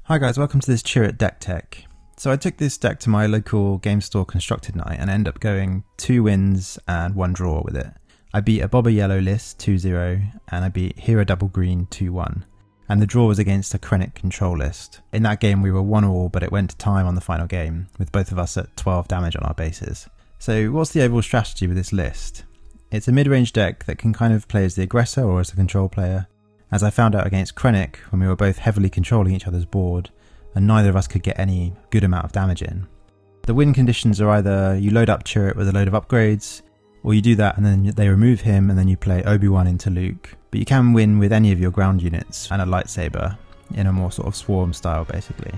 Hi guys, welcome to this Chirrut deck tech. So I took this deck to my local game store constructed night and ended up going 2 wins and 1 draw with it. I beat a Bobber Yellow list 2-0 and I beat Hero Double Green 2-1. And the draw was against a Krennic control list. In that game we were 1-1 but it went to time on the final game, with both of us at 12 damage on our bases. So what's the overall strategy with this list? It's a mid-range deck that can kind of play as the aggressor or as the control player. As I found out against Krennic when we were both heavily controlling each other's board and neither of us could get any good amount of damage in. The win conditions are either you load up Chirrut with a load of upgrades, or you do that and then they remove him and then you play Obi-Wan into Luke. But you can win with any of your ground units and a lightsaber in a more sort of swarm style basically.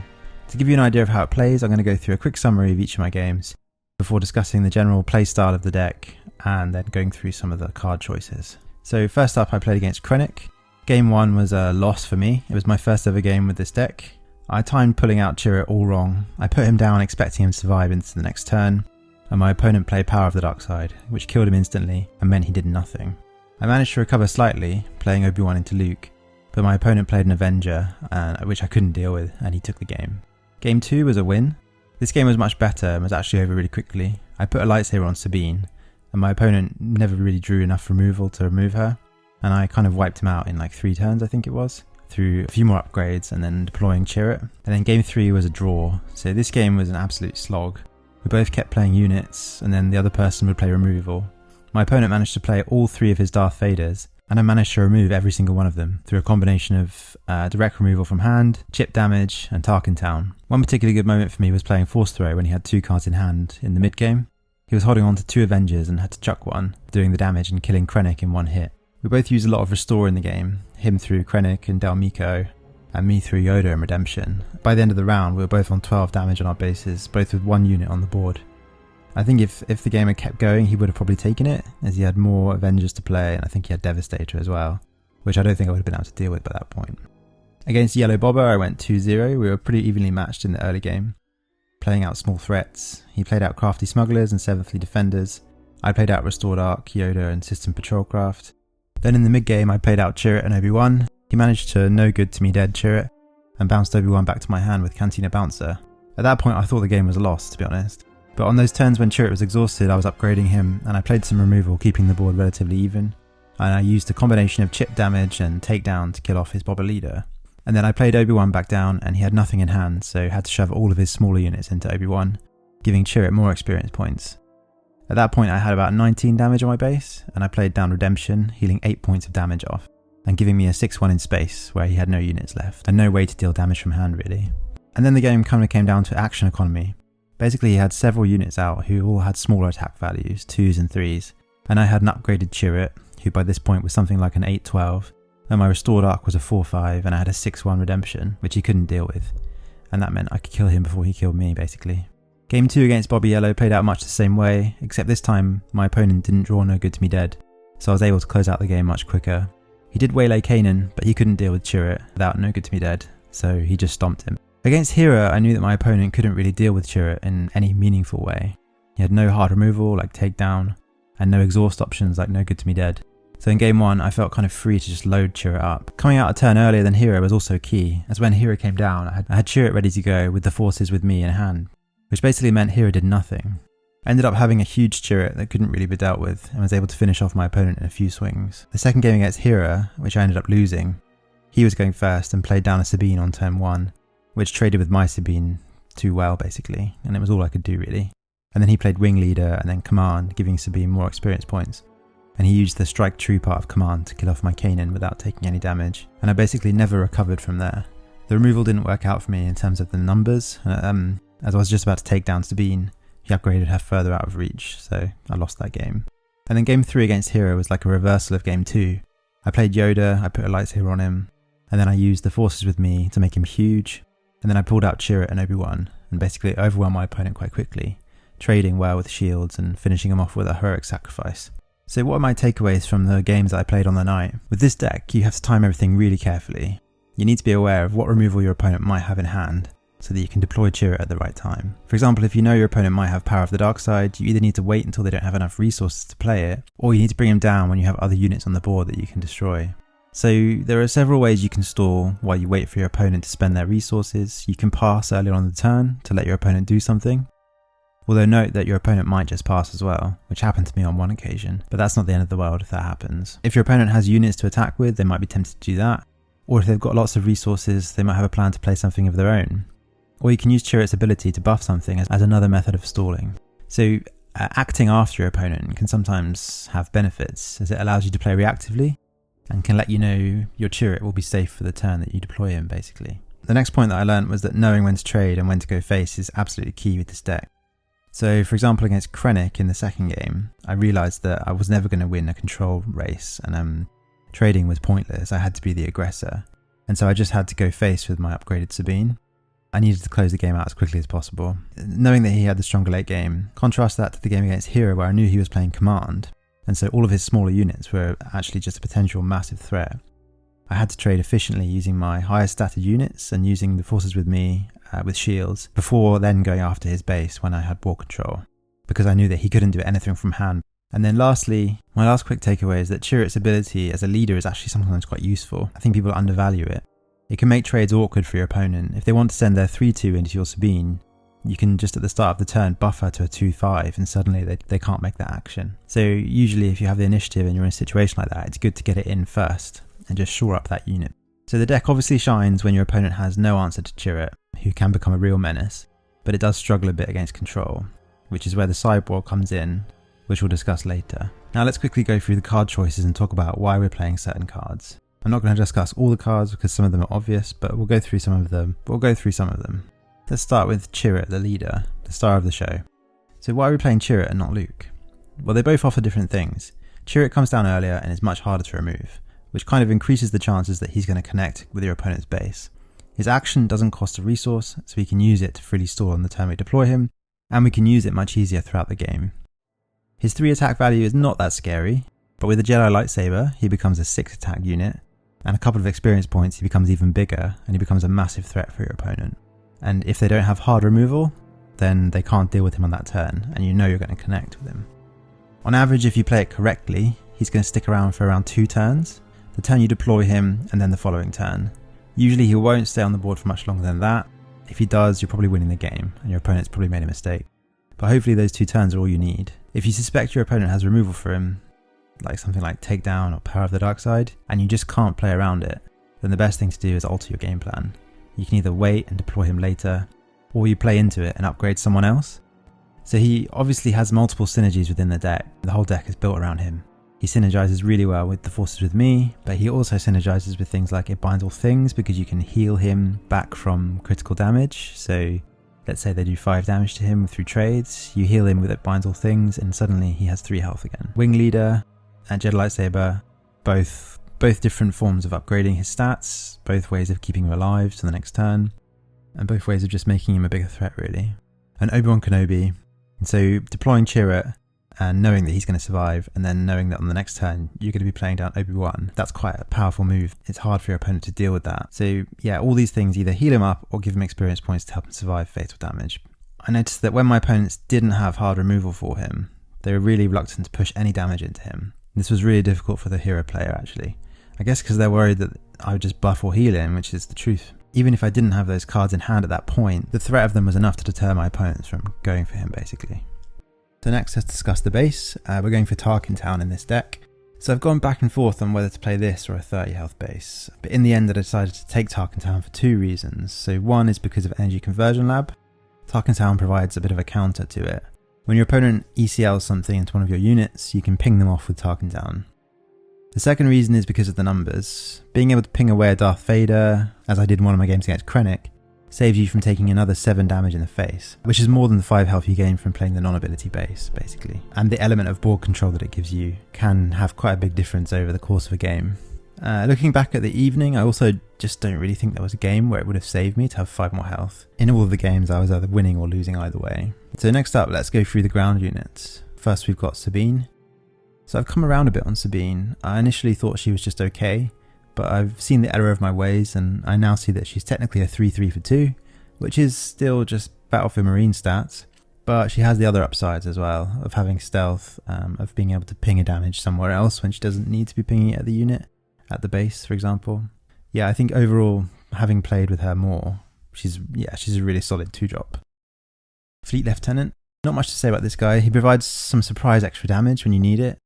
To give you an idea of how it plays, I'm going to go through a quick summary of each of my games before discussing the general play style of the deck and then going through some of the card choices. So first up I played against Krennic. Game 1 was a loss for me. It was my first ever game with this deck. I timed pulling out Chirrut all wrong. I put him down expecting him to survive into the next turn, and my opponent played Power of the Dark Side, which killed him instantly and meant he did nothing. I managed to recover slightly, playing Obi-Wan into Luke, but my opponent played an Avenger, which I couldn't deal with, and he took the game. Game 2 was a win. This game was much better and was actually over really quickly. I put a lightsaber on Sabine, and my opponent never really drew enough removal to remove her. And I kind of wiped him out in like 3 turns I think it was, through a few more upgrades and then deploying Chirrut. And then game 3 was a draw, so this game was an absolute slog. We both kept playing units and then the other person would play removal. My opponent managed to play all 3 of his Darth Vaders and I managed to remove every single one of them through a combination of direct removal from hand, chip damage and Tarkin Town. One particularly good moment for me was playing Force Throw when he had 2 cards in hand in the mid game. He was holding on to 2 Avengers and had to chuck one, doing the damage and killing Krennic in 1 hit. We both used a lot of Restore in the game, him through Krennic and Del Meeko, and me through Yoda and Redemption. By the end of the round we were both on 12 damage on our bases, both with 1 unit on the board. I think if the game had kept going he would have probably taken it, as he had more Avengers to play and I think he had Devastator as well, which I don't think I would have been able to deal with by that point. Against Yellow Bobber I went 2-0, we were pretty evenly matched in the early game, playing out small threats. He played out Crafty Smugglers and 7th Fleet Defenders. I played out Restored Arc, Yoda and System Patrolcraft. Then in the mid-game I played out Chirrut and Obi-Wan. He managed to no good to me dead Chirrut and bounced Obi-Wan back to my hand with Cantina Bouncer. At that point I thought the game was lost, to be honest. But on those turns when Chirrut was exhausted I was upgrading him and I played some removal, keeping the board relatively even. And I used a combination of chip damage and takedown to kill off his Bobber leader. And then I played Obi-Wan back down and he had nothing in hand, so had to shove all of his smaller units into Obi-Wan, giving Chirrut more experience points. At that point I had about 19 damage on my base, and I played down Redemption, healing 8 points of damage off, and giving me a 6-1 in space where he had no units left, and no way to deal damage from hand really. And then the game kind of came down to action economy. Basically he had several units out who all had smaller attack values, 2s and 3s, and I had an upgraded Chirrut, who by this point was something like an 8-12, and my Restored Arc was a 4-5, and I had a 6-1 Redemption, which he couldn't deal with, and that meant I could kill him before he killed me basically. Game 2 against Bobber Yellow played out much the same way, except this time my opponent didn't draw no good to me dead, so I was able to close out the game much quicker. He did waylay Kanan, but he couldn't deal with Chirrut without no good to me dead, so he just stomped him. Against Hero I knew that my opponent couldn't really deal with Chirrut in any meaningful way. He had no hard removal like takedown, and no exhaust options like no good to me dead. So in game 1 I felt kind of free to just load Chirrut up. Coming out a turn earlier than Hero was also key, as when Hero came down I had Chirrut ready to go with the forces with me in hand, which basically meant Hero did nothing. I ended up having a huge Chirrut that couldn't really be dealt with and was able to finish off my opponent in a few swings. The second game against Hero, which I ended up losing, he was going first and played down a Sabine on turn 1, which traded with my Sabine too well basically, and it was all I could do really. And then he played Wing Leader and then Command, giving Sabine more experience points. And he used the Strike True part of Command to kill off my Kanan without taking any damage, and I basically never recovered from there. The removal didn't work out for me in terms of the numbers, as I was just about to take down Sabine, he upgraded her further out of reach, so I lost that game. And then game 3 against Hero was like a reversal of game 2. I played Yoda, I put a lightsaber on him, and then I used the forces with me to make him huge, and then I pulled out Chirrut and Obi-Wan, and basically overwhelmed my opponent quite quickly, trading well with shields and finishing him off with a heroic sacrifice. So what are my takeaways from the games that I played on the night? With this deck you have to time everything really carefully. You need to be aware of what removal your opponent might have in hand, so that you can deploy Chirrut at the right time. For example, if you know your opponent might have Power of the Dark Side, you either need to wait until they don't have enough resources to play it, or you need to bring him down when you have other units on the board that you can destroy. So there are several ways you can stall while you wait for your opponent to spend their resources. You can pass earlier on the turn to let your opponent do something. Although note that your opponent might just pass as well, which happened to me on one occasion, but that's not the end of the world if that happens. If your opponent has units to attack with, they might be tempted to do that. Or if they've got lots of resources, they might have a plan to play something of their own. Or you can use Chirrut's ability to buff something as another method of stalling. So acting after your opponent can sometimes have benefits, as it allows you to play reactively and can let you know your Chirrut will be safe for the turn that you deploy him, basically. The next point that I learned was that knowing when to trade and when to go face is absolutely key with this deck. So for example, against Krennic in the second game, I realised that I was never going to win a control race, and trading was pointless. I had to be the aggressor, and so I just had to go face with my upgraded Sabine. I needed to close the game out as quickly as possible. Knowing that he had the stronger late game, contrast that to the game against Hero where I knew he was playing command, and so all of his smaller units were actually just a potential massive threat. I had to trade efficiently using my highest statted units and using the forces with me with shields, before then going after his base when I had ball control, because I knew that he couldn't do anything from hand. And then lastly, my last quick takeaway is that Chirrut's ability as a leader is actually sometimes quite useful. I think people undervalue it. It can make trades awkward for your opponent. If they want to send their 3-2 into your Sabine, you can just at the start of the turn buff her to a 2-5 and suddenly they can't make that action. So usually if you have the initiative and you're in a situation like that, it's good to get it in first and just shore up that unit. So the deck obviously shines when your opponent has no answer to Chirrut, who can become a real menace, but it does struggle a bit against control, which is where the sideboard comes in, which we'll discuss later. Now let's quickly go through the card choices and talk about why we're playing certain cards. I'm not going to discuss all the cards because some of them are obvious, but we'll go through some of them. Let's start with Chirrut, the leader, the star of the show. So why are we playing Chirrut and not Luke? Well, they both offer different things. Chirrut comes down earlier and is much harder to remove, which kind of increases the chances that he's going to connect with your opponent's base. His action doesn't cost a resource, so we can use it to freely stall on the turn we deploy him, and we can use it much easier throughout the game. His 3 attack value is not that scary, but with a Jedi lightsaber, he becomes a 6 attack unit, and a couple of experience points he becomes even bigger, and he becomes a massive threat for your opponent. And if they don't have hard removal, then they can't deal with him on that turn, and you know you're going to connect with him. On average, if you play it correctly, he's going to stick around for around 2 turns, the turn you deploy him, and then the following turn. Usually he won't stay on the board for much longer than that. If he does, you're probably winning the game, and your opponent's probably made a mistake. But hopefully those 2 turns are all you need. If you suspect your opponent has removal for him, like something like Takedown or Power of the Dark Side, and you just can't play around it, then the best thing to do is alter your game plan. You can either wait and deploy him later, or you play into it and upgrade someone else. So he obviously has multiple synergies within the deck. The whole deck is built around him. He synergizes really well with the forces with me, but he also synergizes with things like it binds all things because you can heal him back from critical damage. So let's say they do 5 damage to him through trades, you heal him with it binds all things and suddenly he has 3 health again. Wing Leader and Jedi Lightsaber, both different forms of upgrading his stats, both ways of keeping him alive to the next turn, and both ways of just making him a bigger threat really. And Obi-Wan Kenobi, and so deploying Chirrut and knowing that he's going to survive, and then knowing that on the next turn you're going to be playing down Obi-Wan, that's quite a powerful move. It's hard for your opponent to deal with that. So yeah, all these things either heal him up or give him experience points to help him survive fatal damage. I noticed that when my opponents didn't have hard removal for him, they were really reluctant to push any damage into him. This was really difficult for the hero player actually. I guess because they're worried that I would just buff or heal him, which is the truth. Even if I didn't have those cards in hand at that point, the threat of them was enough to deter my opponents from going for him basically. So next, let's discuss the base. We're going for Tarkin Town in this deck. So I've gone back and forth on whether to play this or a 30 health base, but in the end I decided to take Tarkin Town for 2 reasons. So one is because of Energy Conversion Lab. Tarkin Town provides a bit of a counter to it. When your opponent ECLs something into one of your units, you can ping them off with Tarkin Town. The second reason is because of the numbers. Being able to ping away a Darth Vader, as I did in one of my games against Krennic, saves you from taking another 7 damage in the face, which is more than the 5 health you gain from playing the non-ability base, basically. And the element of board control that it gives you can have quite a big difference over the course of a game. Looking back at the evening, I also just don't really think there was a game where it would have saved me to have 5 more health. In all of the games, I was either winning or losing either way. So next up, let's go through the ground units. First, we've got Sabine. So I've come around a bit on Sabine. I initially thought she was just okay, but I've seen the error of my ways and I now see that she's technically a 3-3 for 2, which is still just Battlefield Marine stats, but she has the other upsides as well, of having stealth, of being able to ping a damage somewhere else when she doesn't need to be pinging it at the unit, at the base, for example. Yeah, I think overall, having played with her more, she's a really solid 2-drop. Fleet Lieutenant. Not much to say about this guy. He provides some surprise extra damage when you need it,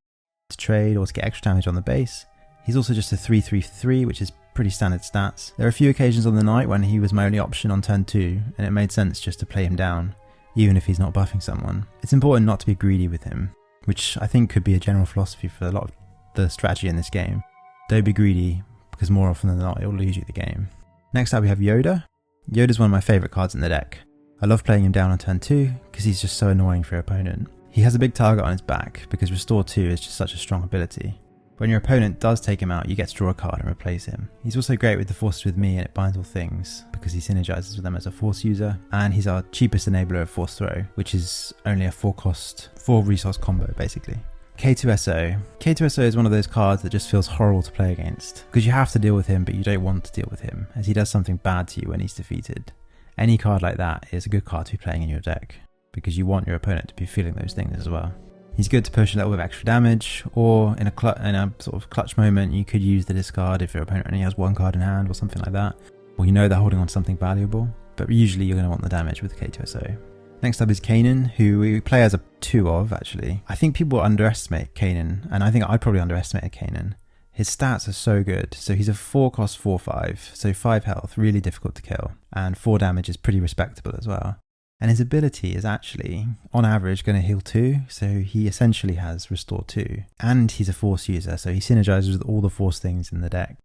to trade or to get extra damage on the base. He's also just a 3/3/3, which is pretty standard stats. There are a few occasions on the night when he was my only option on turn 2, and it made sense just to play him down, even if he's not buffing someone. It's important not to be greedy with him, which I think could be a general philosophy for a lot of the strategy in this game. Don't be greedy, because more often than not, it'll lose you the game. Next up we have Yoda. Yoda's one of my favourite cards in the deck. I love playing him down on turn 2, because he's just so annoying for your opponent. He has a big target on his back, because Restore 2 is just such a strong ability. When your opponent does take him out, you get to draw a card and replace him. He's also great with the Forces with Me and it binds all things, because he synergizes with them as a Force user, and he's our cheapest enabler of Force Throw, which is only a 4 resource combo basically. K2SO. K2SO is one of those cards that just feels horrible to play against, because you have to deal with him but you don't want to deal with him, as he does something bad to you when he's defeated. Any card like that is a good card to be playing in your deck, because you want your opponent to be feeling those things as well. He's good to push a little bit of extra damage, or in a sort of clutch moment you could use the discard if your opponent only has 1 card in hand or something like that, or you know they're holding on to something valuable, but usually you're going to want the damage with K2SO. Next up is Kanan, who we play as a 2 of actually. I think people underestimate Kanan, and I think I probably underestimated Kanan. His stats are so good, so he's a 4 cost 4/5, so 5 health, really difficult to kill, and 4 damage is pretty respectable as well. And his ability is actually, on average, going to heal 2, so he essentially has Restore 2. And he's a Force user, so he synergizes with all the Force things in the deck.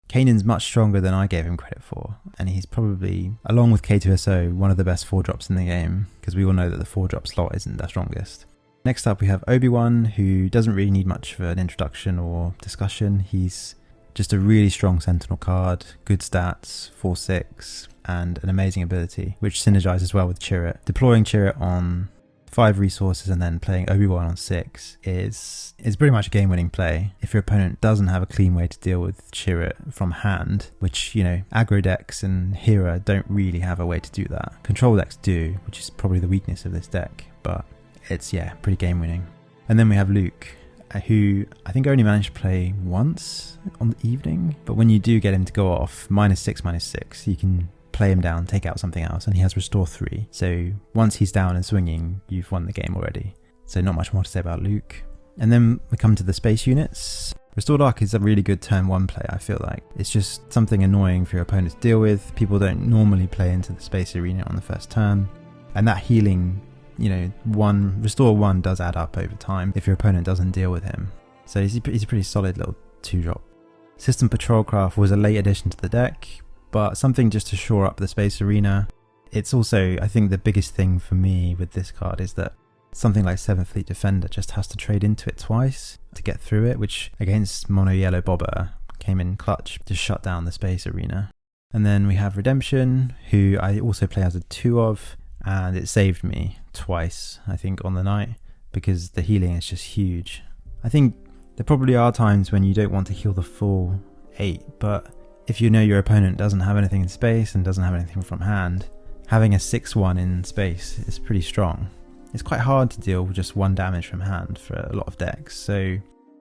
Kanan's much stronger than I gave him credit for, and he's probably, along with K2SO, one of the best 4-drops in the game, because we all know that the 4-drop slot isn't the strongest. Next up we have Obi-Wan, who doesn't really need much of an introduction or discussion. He's just a really strong Sentinel card, good stats, 4/6, and an amazing ability, which synergizes well with Chirrut. Deploying Chirrut on 5 resources and then playing Obi-Wan on 6 is pretty much a game-winning play. If your opponent doesn't have a clean way to deal with Chirrut from hand, which, you know, aggro decks and Hera don't really have a way to do that. Control decks do, which is probably the weakness of this deck, but it's, yeah, pretty game-winning. And then we have Luke, who I think only managed to play once on the evening, but when you do get him to go off, -6/-6, you can play him down, take out something else, and he has Restore 3. So once he's down and swinging, you've won the game already. So not much more to say about Luke. And then we come to the space units. Restore Dark is a really good turn 1 play, I feel like. It's just something annoying for your opponent to deal with. People don't normally play into the space arena on the first turn. And that healing, you know, Restore 1 does add up over time if your opponent doesn't deal with him. So he's a pretty solid little 2-drop. System Patrol Craft was a late addition to the deck, but something just to shore up the space arena. It's also, I think the biggest thing for me with this card is that something like 7th Fleet Defender just has to trade into it twice to get through it, which against Mono Yellow Bobber came in clutch to shut down the space arena. And then we have Redemption, who I also play as a 2 of, and it saved me twice, I think, on the night, because the healing is just huge. I think there probably are times when you don't want to heal the full 8, but if you know your opponent doesn't have anything in space and doesn't have anything from hand, having a 6/1 in space is pretty strong. It's quite hard to deal with just 1 damage from hand for a lot of decks, so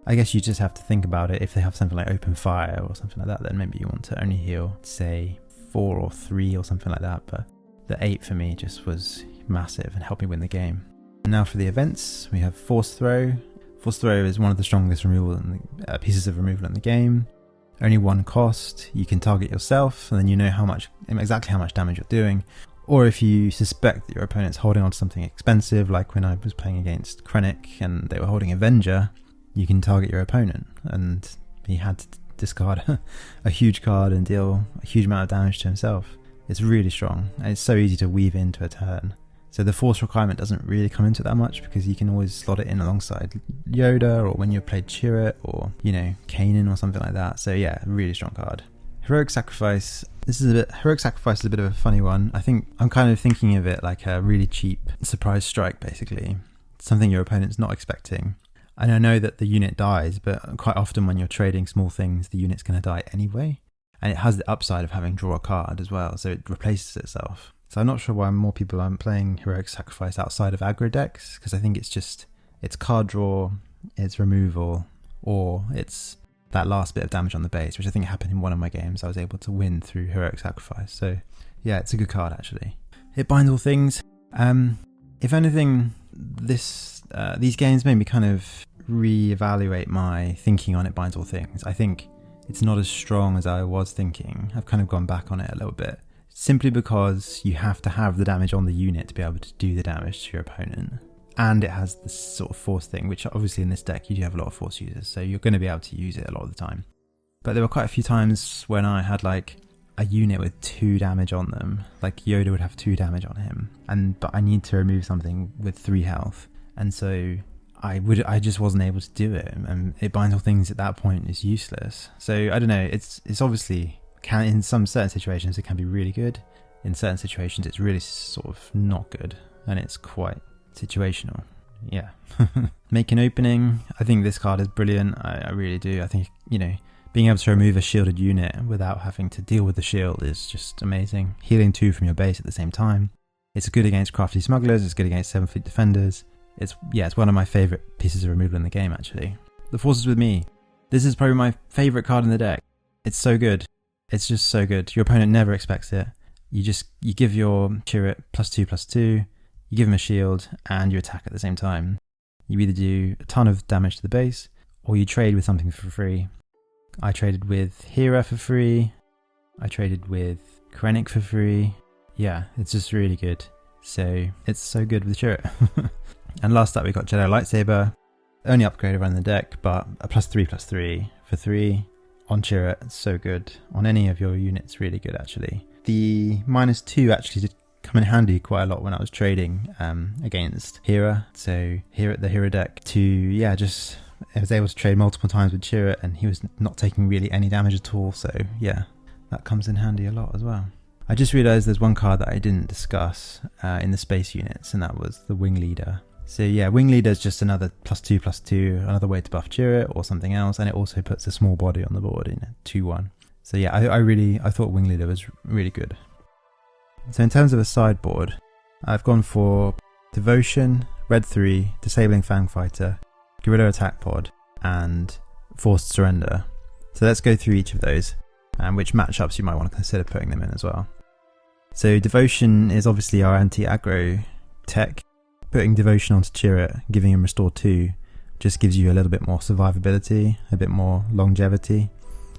I guess you just have to think about it. If they have something like Open Fire or something like that, then maybe you want to only heal, say, 4 or 3 or something like that, but the 8 for me just was massive and helped me win the game. And now for the events, we have Force Throw. Force Throw is one of the strongest pieces of removal in the game. Only 1 cost, you can target yourself, and then you know exactly how much damage you're doing. Or if you suspect that your opponent's holding on to something expensive, like when I was playing against Krennic and they were holding Avenger, you can target your opponent, and he had to discard a huge card and deal a huge amount of damage to himself. It's really strong, and it's so easy to weave into a turn. So the force requirement doesn't really come into it that much, because you can always slot it in alongside Yoda, or when you played Chirrut, or, you know, Kanan or something like that. So yeah, really strong card. Heroic Sacrifice. Heroic Sacrifice is a bit of a funny one. I think I'm kind of thinking of it like a really cheap surprise strike, basically. Something your opponent's not expecting. And I know that the unit dies, but quite often when you're trading small things, the unit's going to die anyway. And it has the upside of having draw a card as well, so it replaces itself. So I'm not sure why more people aren't playing Heroic Sacrifice outside of aggro decks, because I think it's card draw, it's removal, or it's that last bit of damage on the base, which I think happened in one of my games. I was able to win through Heroic Sacrifice. So yeah, it's a good card actually. It binds all things. If anything, these games made me kind of re-evaluate my thinking on It Binds All Things. I think it's not as strong as I was thinking. I've kind of gone back on it a little bit, simply because you have to have the damage on the unit to be able to do the damage to your opponent. And it has this sort of force thing, which obviously in this deck you do have a lot of force users, so you're going to be able to use it a lot of the time. But there were quite a few times when I had like a unit with 2 damage on them, like Yoda would have 2 damage on him, but I need to remove something with 3 health, and so I just wasn't able to do it, and It Binds All Things at that point is useless. So I don't know, it's obviously in some certain situations it can be really good, in certain situations it's really sort of not good, and it's quite situational. Yeah. Make an opening. I think this card is brilliant. I really do. I think, being able to remove a shielded unit without having to deal with the shield is just amazing. Healing 2 from your base at the same time. It's good against crafty smugglers. It's good against 7 fleet defenders. It's one of my favourite pieces of removal in the game actually. The Force is with me. This is probably my favourite card in the deck. It's so good. It's just so good. Your opponent never expects it. You give your Chirrut +2/+2. You give him a shield and you attack at the same time. You either do a ton of damage to the base or you trade with something for free. I traded with Hera for free. I traded with Krennic for free. Yeah, it's just really good. So it's so good with Chirrut. And last up we got Jedi Lightsaber. Only upgrade around the deck, but a +3/+3 for 3 on Chirrut. It's so good. On any of your units, really good actually. The -2 actually did come in handy quite a lot when I was trading against Hera. So here at the Hera deck I was able to trade multiple times with Chirrut and he was not taking really any damage at all. So yeah, that comes in handy a lot as well. I just realised there's one card that I didn't discuss in the space units, and that was the Wing Leader. So yeah, Wing Leader is just another +2/+2, another way to buff Chirrut or something else, and it also puts a small body on the board in a 2/1. So yeah, I thought Wing Leader was really good. So in terms of a sideboard, I've gone for Devotion, Red 3, Disabling Fangfighter, Guerrilla Attack Pod, and Forced Surrender. So let's go through each of those, and which matchups you might want to consider putting them in as well. So Devotion is obviously our anti-aggro tech. Putting Devotion onto Chirrut, giving him Restore 2, just gives you a little bit more survivability, a bit more longevity.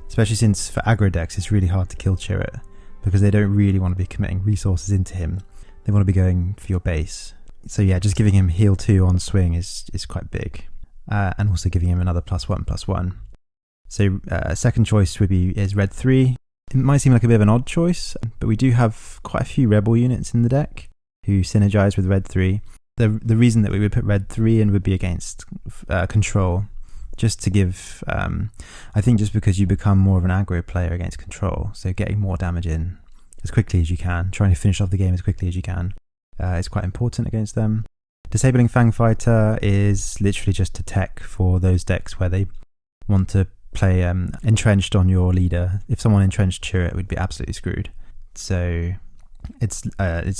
Especially since for aggro decks it's really hard to kill Chirrut, because they don't really want to be committing resources into him. They want to be going for your base. So yeah, just giving him heal 2 on swing is quite big. And also giving him another +1/+1. So second choice is Red 3. It might seem like a bit of an odd choice, but we do have quite a few Rebel units in the deck who synergize with Red 3. The reason that we would put Red 3 in would be against Control. Just to give, I think just because you become more of an aggro player against Control, so getting more damage in as quickly as you can, trying to finish off the game as quickly as you can, is quite important against them. Disabling Fangfighter is literally just a tech for those decks where they want to play entrenched on your leader. If someone entrenched Chirrut, we'd be absolutely screwed. So it's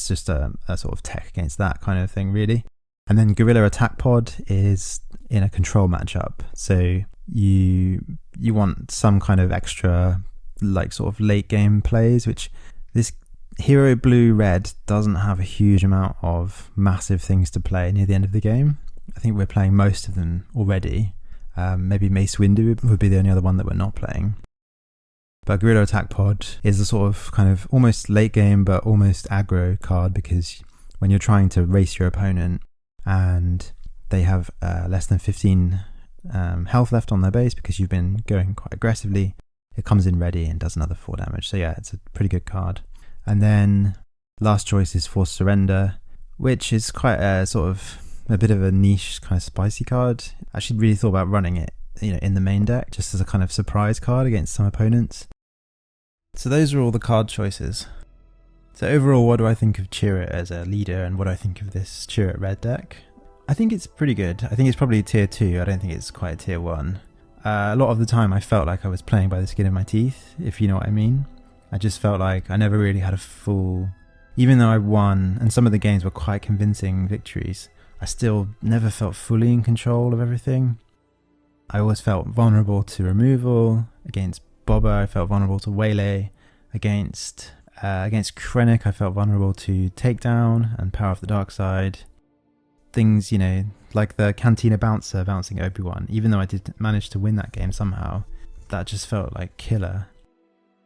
just a sort of tech against that kind of thing, really. And then Guerrilla Attack Pod is in a control matchup, so you want some kind of extra like sort of late game plays, which this Hero Blue Red doesn't have a huge amount of massive things to play near the end of the game. I think we're playing most of them already. Maybe Mace Windu would be the only other one that we're not playing. But Guerrilla Attack Pod is a sort of kind of almost late game but almost aggro card, because when you're trying to race your opponent and they have less than 15 health left on their base because you've been going quite aggressively, it comes in ready and does another 4 damage. So yeah, it's a pretty good card. And then last choice is Forced Surrender, which is quite a sort of a bit of a niche kind of spicy card. I actually really thought about running it, in the main deck just as a kind of surprise card against some opponents. So those are all the card choices. So overall, what do I think of Chirrut as a leader, and what do I think of this Chirrut red deck? I think it's pretty good. I think it's probably tier 2. I don't think it's quite a tier 1. A lot of the time I felt like I was playing by the skin of my teeth, if you know what I mean. I just felt like I never really had a full... Even though I won, and some of the games were quite convincing victories, I still never felt fully in control of everything. I always felt vulnerable to removal. Against Bobber, I felt vulnerable to Waylay. Against Krennic, I felt vulnerable to Takedown and Power of the Dark Side. Things, you know, like the Cantina Bouncer bouncing Obi-Wan, even though I did manage to win that game somehow, that just felt like killer.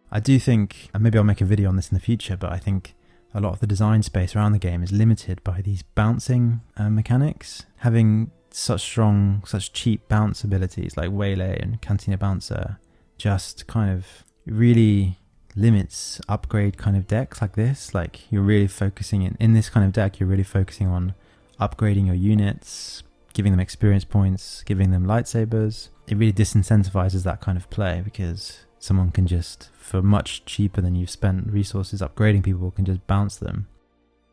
I do think, and maybe I'll make a video on this in the future, but I think a lot of the design space around the game is limited by these bouncing mechanics. Having such cheap bounce abilities like Waylay and Cantina Bouncer just kind of really limits upgrade kind of decks like this. Like, you're really focusing in this kind of deck, you're really focusing on upgrading your units, giving them experience points, giving them lightsabers. It really disincentivizes that kind of play, because someone can just, for much cheaper than you've spent resources upgrading people, can just bounce them.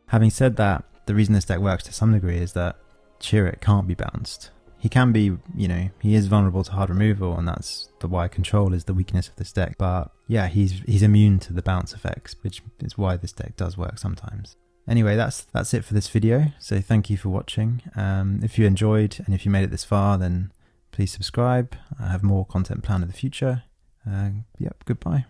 Having said that, the reason this deck works to some degree is that Chirrut can't be bounced. He can be, you know, he is vulnerable to hard removal, and that's why control is the weakness of this deck. But yeah, he's immune to the bounce effects, which is why this deck does work sometimes. Anyway, that's it for this video. So thank you for watching. If you enjoyed, and if you made it this far, then please subscribe. I have more content planned in the future. Yep, goodbye.